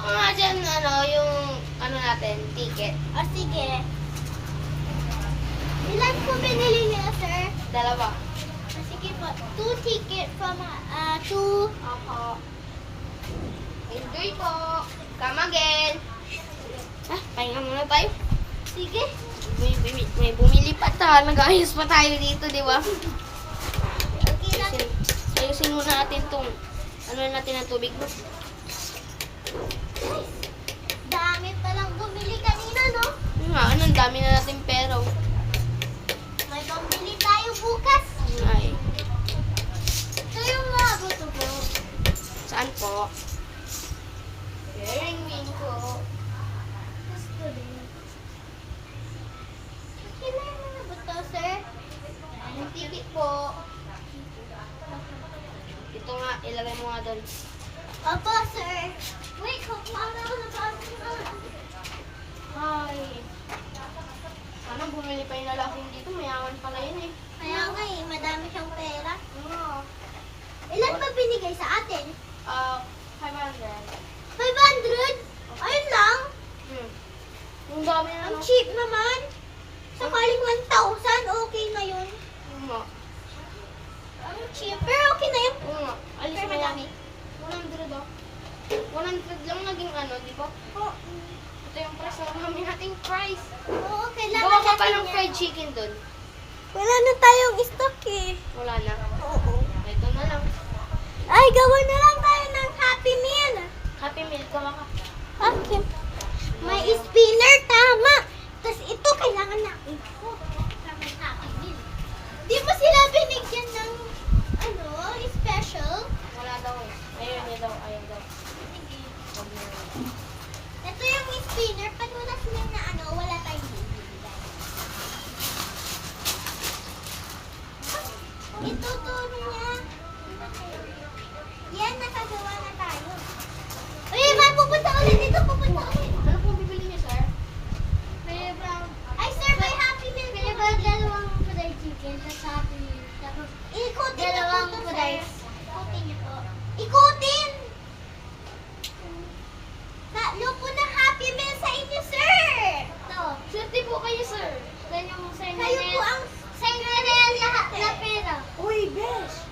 Mga dyan, yung, natin, ticket. O sige. Ilan po binili niya, sir? Dalawa. O sige po. 2 ticket from, 2. Opo. Enjoy po. Come again. Pahinga muna tayo. Sige. May bumili pa ta. Nag-ayos pa tayo dito, di ba? Okay lang. Ayusin muna natin tong, natin ang tubig mo. Dami palang bumili kanina, no? Ang dami na natin pero. May pambili tayo bukas. Ay, Ito yung mga buto po. saan po? Sharing win po. Gusto din. Kailan yung mga buto, sir? Ang ticket po. Ito nga, ilagay mo nga doon. Opo, sir. Wait, kumama ko na ba? Ay. Sana bumili pa yung lalaking dito. Mayaman pala yun eh. Kaya nga eh, madami siyang pera. Oo. Ilan ba binigay sa atin? 500. 500? Ayun lang. Ang dami na Ang no? cheap naman. Sakaling 1,000, okay na yun. Oo nga. Ang cheap, pero okay na yun. Oo nga. Alis Pero mo yan. madami. 100 oh. 100 lang naging di ba? Oo, Ito yung price na namin nating price. oo, kailangan Gawa ka pa natin ng yan. fried chicken doon. Wala na tayong stock eh. Wala na. Oo. Ito na lang. Ay, gawa na lang tayo ng Happy Meal. Happy Meal. Gawa ka. Okay. May spinner, tama. Tapos ito, kailangan natin. May Happy Meal. Di ba sila binigyan ng, special? Wala daw eh. Ayaw niya daw. Ayaw daw. Sige. Huwag niya. Ito yung spinner. Panunas niya na wala tayong bibigay. Ituturo niya. Yan, nakagawa na tayo. Uy, may pupunta ulit dito. Pupunta ulit. Ano pong bibili niya, sir? May brown. Ay, sir, may Happy Meal. May dalawang fried chicken. Tapos Happy Meal. Tapos, ikutin niyo po ito, sir. Ikutin niyo po. Ikutin! Tatlo po na Happy Meal sa inyo, sir! Ito. Swerte po kayo, sir. Yan yung Kayo po ang sa inyo na yan lahat na pera. Uy, besh!